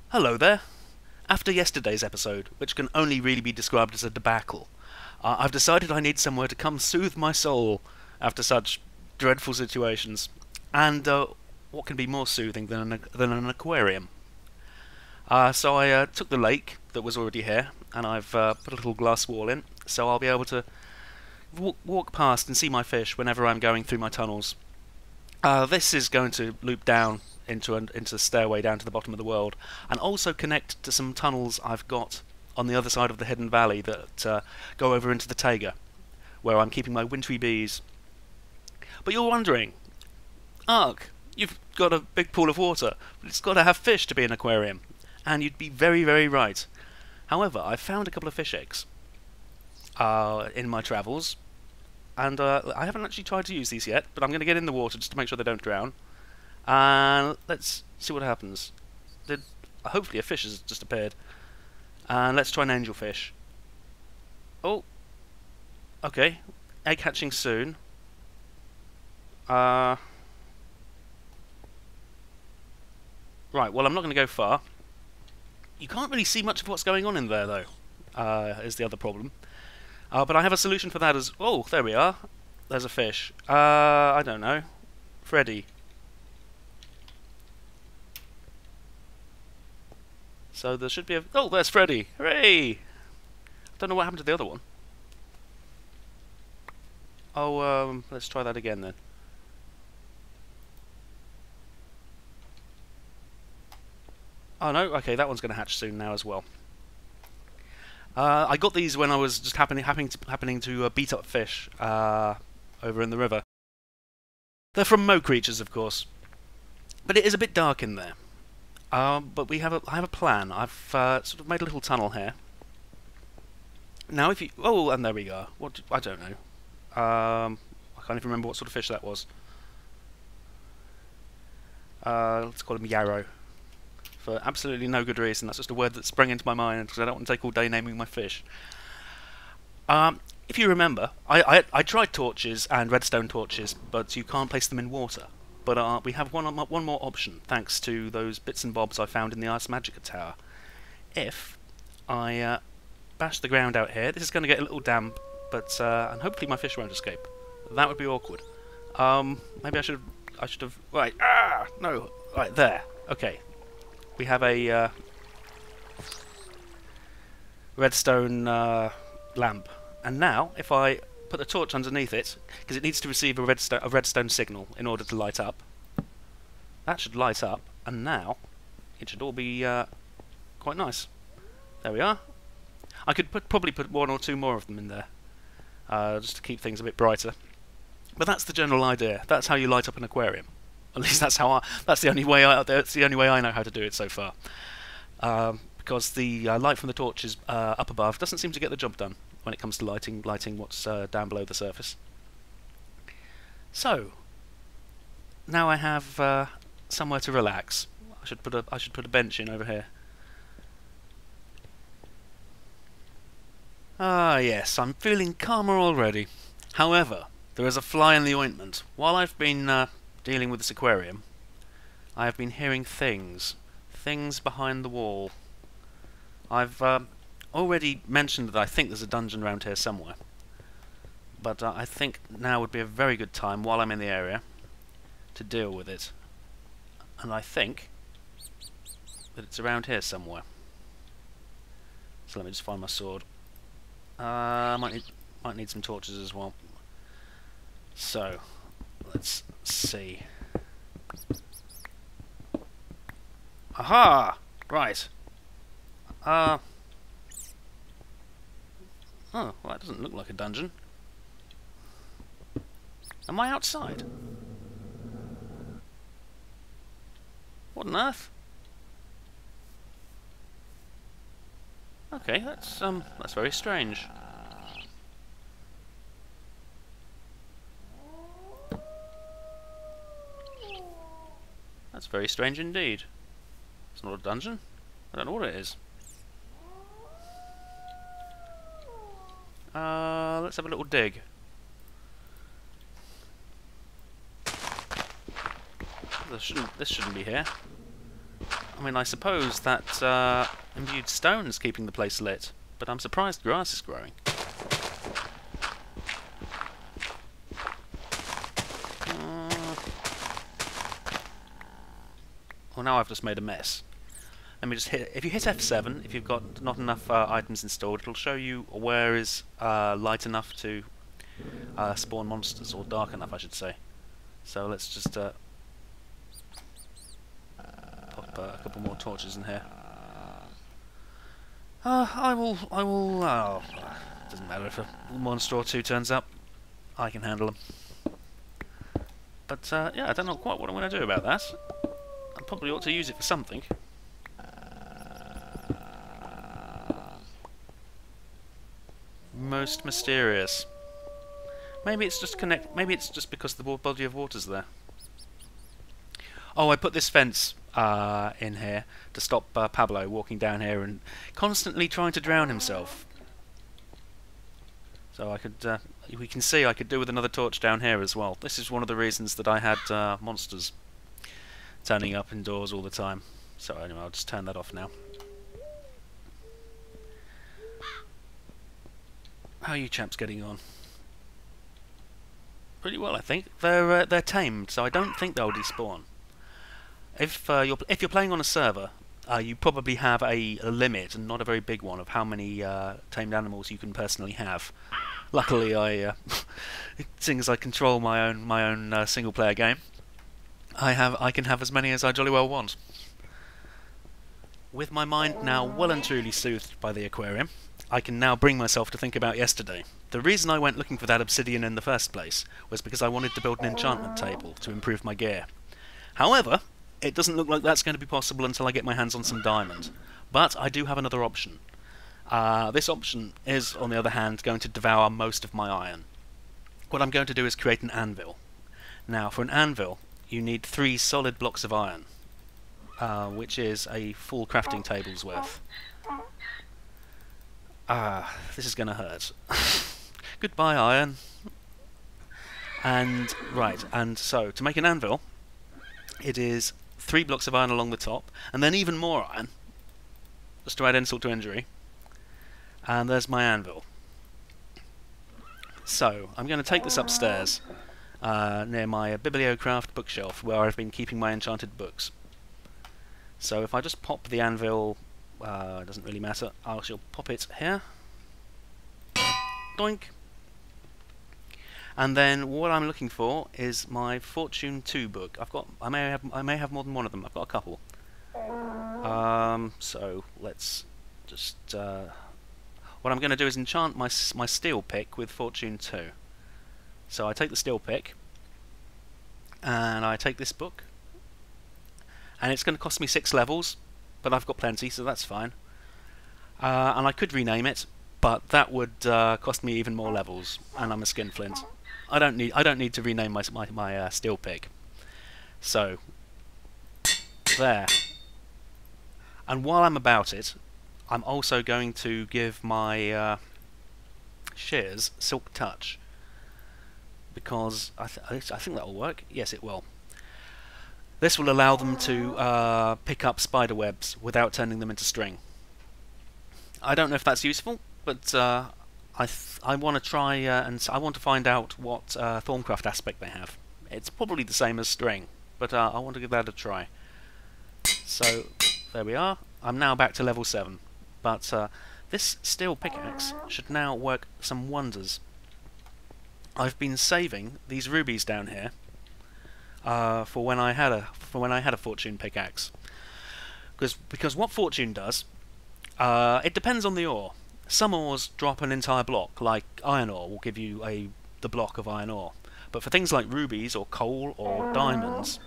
Hello there. After yesterday's episode, which can only really be described as a debacle, I've decided I need somewhere to come soothe my soul after such dreadful situations. And what can be more soothing than an aquarium? So I took the lake that was already here, and I've put a little glass wall in, so I'll be able to walk past and see my fish whenever I'm going through my tunnels. This is going to loop down into the stairway down to the bottom of the world, and also connect to some tunnels I've got on the other side of the hidden valley that go over into the taiga, where I'm keeping my wintry bees. But you're wondering, Ark, you've got a big pool of water, but it's got to have fish to be an aquarium, and you'd be very, very right. However, I've found a couple of fish eggs in my travels, and I haven't actually tried to use these yet, but I'm going to get in the water just to make sure they don't drown. And let's see what happens. Hopefully a fish has just appeared. And let's try an angelfish. Oh, okay. Egg hatching soon. Right, well, I'm not going to go far. You can't really see much of what's going on in there, though, is the other problem. But I have a solution for that as... Oh, there we are. There's a fish. I don't know. Freddy. So there should be a... Oh, there's Freddy! Hooray! I don't know what happened to the other one. Oh, let's try that again then. Oh no, okay, that one's going to hatch soon now as well. I got these when I was just happening to beat up fish over in the river. They're from Mo creatures, of course, but it is a bit dark in there. But I have a plan. I've sort of made a little tunnel here. Now, if you... Oh, and there we go. What? I don't know. I can't even remember what sort of fish that was. Let's call him Yarrow. For absolutely no good reason. That's just a word that sprang into my mind because I don't want to take all day naming my fish. If you remember, I tried torches and redstone torches, but you can't place them in water. But we have one more option, thanks to those bits and bobs I found in the Ice Magica Tower. If I bash the ground out here, this is going to get a little damp, but and hopefully my fish won't escape. That would be awkward. Maybe I should have. Right, no, right there. Okay, we have a redstone lamp, and now if I put the torch underneath it, because it needs to receive a redstone signal in order to light up. That should light up, and now it should all be quite nice. There we are. I could probably put one or two more of them in there, just to keep things a bit brighter. But that's the general idea. That's how you light up an aquarium. At least that's how that's the only way that's the only way I know how to do it so far. Because the light from the torches up above doesn't seem to get the job done when it comes to lighting what's down below the surface. So now I have somewhere to relax. I should put a bench in over here. Ah yes, I'm feeling calmer already. However, there is a fly in the ointment. While I've been dealing with this aquarium, I have been hearing things behind the wall. I've already mentioned that I think there's a dungeon around here somewhere, but I think now would be a very good time while I'm in the area to deal with it, and I think that it's around here somewhere. So let me just find my sword. Might need some torches as well. So let's see. Aha! Right. Oh, well, that doesn't look like a dungeon. Am I outside? What on earth? Okay, that's very strange. That's very strange indeed. It's not a dungeon. I don't know what it is. Let's have a little dig. This shouldn't be here. I mean, I suppose that imbued stone is keeping the place lit, but I'm surprised grass is growing. Well, now I've just made a mess. Let me just hit. If you hit F7, if you've got not enough items installed, it'll show you where is light enough to spawn monsters, or dark enough, I should say. So let's just pop a couple more torches in here. I will. Doesn't matter if a monster or two turns up. I can handle them. But yeah, I don't know quite what I'm going to do about that. I probably ought to use it for something. Most mysterious. Maybe it's just Maybe it's just because the body of water's there. Oh, I put this fence in here to stop Pablo walking down here and constantly trying to drown himself. So I could, we can see I could do with another torch down here as well. This is one of the reasons that I had monsters turning up indoors all the time. So anyway, I'll just turn that off now. How are you chaps getting on? Pretty well, I think. They're tamed, so I don't think they'll despawn. If you're playing on a server, you probably have a limit, and not a very big one, of how many tamed animals you can personally have. Luckily, seeing as I control my own single-player game, I can have as many as I jolly well want. With my mind now well and truly soothed by the aquarium, I can now bring myself to think about yesterday. The reason I went looking for that obsidian in the first place was because I wanted to build an enchantment table to improve my gear. However, it doesn't look like that's going to be possible until I get my hands on some diamond. But I do have another option. This option is, on the other hand, going to devour most of my iron. What I'm going to do is create an anvil. Now, for an anvil, you need 3 solid blocks of iron, which is a full crafting table's worth. This is going to hurt. Goodbye, iron. And, right, and so, to make an anvil, it is 3 blocks of iron along the top, and then even more iron, just to add insult to injury. And there's my anvil. So, I'm going to take this upstairs, near my Bibliocraft bookshelf, where I've been keeping my enchanted books. So if I just pop the anvil, it doesn't really matter, I shall pop it here. Doink! And then what I'm looking for is my Fortune 2 book. I may have more than one of them. I've got a couple. So let's just what I'm going to do is enchant my steel pick with Fortune 2. So I take the steel pick and I take this book, and it's going to cost me 6 levels, but I've got plenty, so that's fine. And I could rename it, but that would cost me even more levels, and I'm a skinflint. I don't need to rename my steel pick. So there. And while I'm about it, I'm also going to give my shears Silk Touch, because I think that'll work. Yes, it will. This will allow them to pick up spider webs without turning them into string. I don't know if that's useful, but I want to try and I want to find out what Thaumcraft aspect they have. It's probably the same as string, but I want to give that a try. So there we are. I'm now back to level 7, but this steel pickaxe should now work some wonders. I've been saving these rubies down here for when I had a fortune pickaxe, because what fortune does, it depends on the ore. Some ores drop an entire block, like iron ore will give you the block of iron ore. But for things like rubies or coal or diamonds,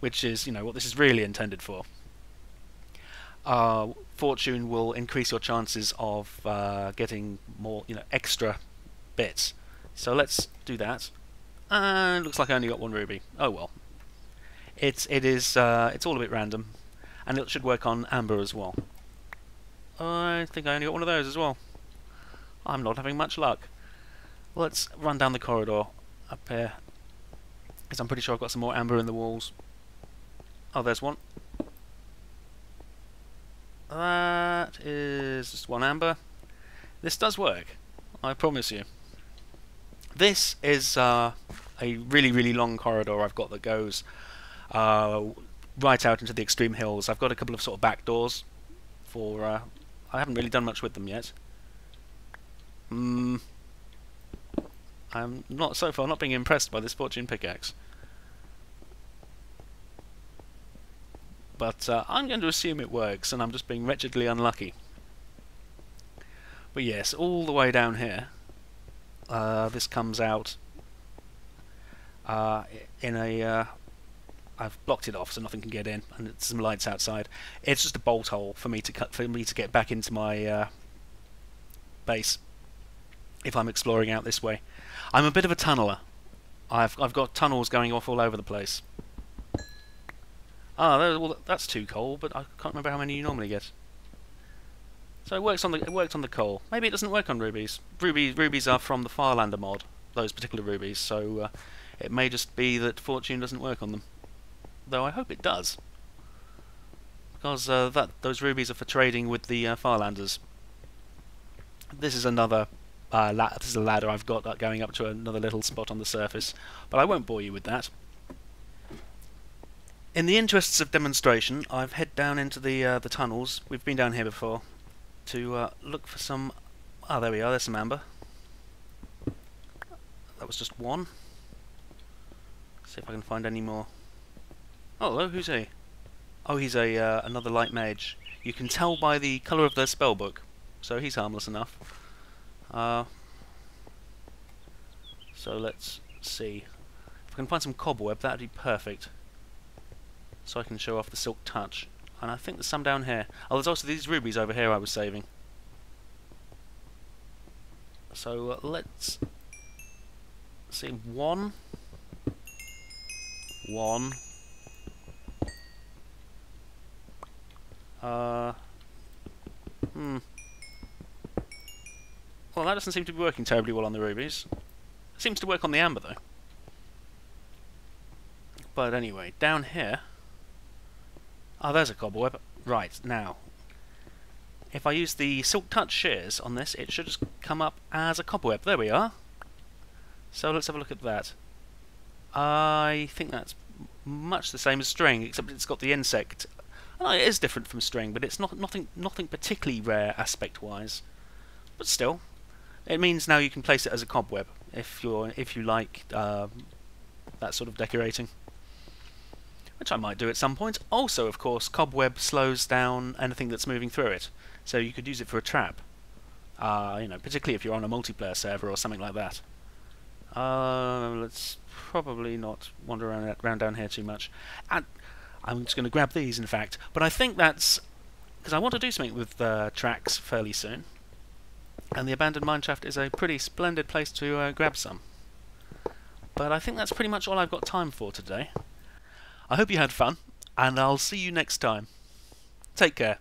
which is what this is really intended for, fortune will increase your chances of getting more, extra bits. So let's do that. And looks like I only got 1 ruby. Oh well. It's all a bit random, and it should work on amber as well. I think I only got 1 of those as well. I'm not having much luck. Let's run down the corridor up here, because I'm pretty sure I've got some more amber in the walls. Oh, there's one. That is just one amber. This does work, I promise you. This is a really, really long corridor I've got that goes right out into the extreme hills. I've got a couple of sort of back doors for... I haven't really done much with them yet. I'm not, so far, not being impressed by this fortune pickaxe. But I'm going to assume it works, and I'm just being wretchedly unlucky. But yes, all the way down here, this comes out in a... I've blocked it off so nothing can get in, and it's some lights outside. It's just a bolt hole for me to get back into my base if I'm exploring out this way. I'm a bit of a tunneler. I've got tunnels going off all over the place. Well, that's 2 coal, but I can't remember how many you normally get. So it works on the coal. Maybe it doesn't work on rubies. Rubies are from the Firelander mod, those particular rubies. So it may just be that fortune doesn't work on them. Though I hope it does, because those rubies are for trading with the Firelanders. This is another. This is a ladder I've got going up to another little spot on the surface, but I won't bore you with that. In the interests of demonstration, I've head down into the tunnels. We've been down here before to look for some. Ah, there we are. There's some amber. That was just one. See if I can find any more. Oh, hello, who's he? Oh, he's another light mage. You can tell by the colour of their spellbook, so he's harmless enough. So let's see. If I can find some cobweb, that'd be perfect. So I can show off the silk touch. And I think there's some down here. Oh, there's also these rubies over here I was saving. So let's see. One. Well, that doesn't seem to be working terribly well on the rubies. It seems to work on the amber, though. But anyway, down here... Oh, there's a cobweb. Right, now... If I use the Silk Touch shears on this, it should just come up as a cobweb. There we are. So let's have a look at that. I think that's much the same as string, except it's got the insect. Oh, it is different from string, but it's nothing particularly rare aspect-wise. But still, it means now you can place it as a cobweb if you like that sort of decorating, which I might do at some point. Also, of course, cobweb slows down anything that's moving through it, so you could use it for a trap. You know, particularly if you're on a multiplayer server or something like that. Let's probably not wander around down here too much. And I'm just going to grab these, in fact. But I think that's... because I want to do something with tracks fairly soon. And the abandoned mineshaft is a pretty splendid place to grab some. But I think that's pretty much all I've got time for today. I hope you had fun, and I'll see you next time. Take care.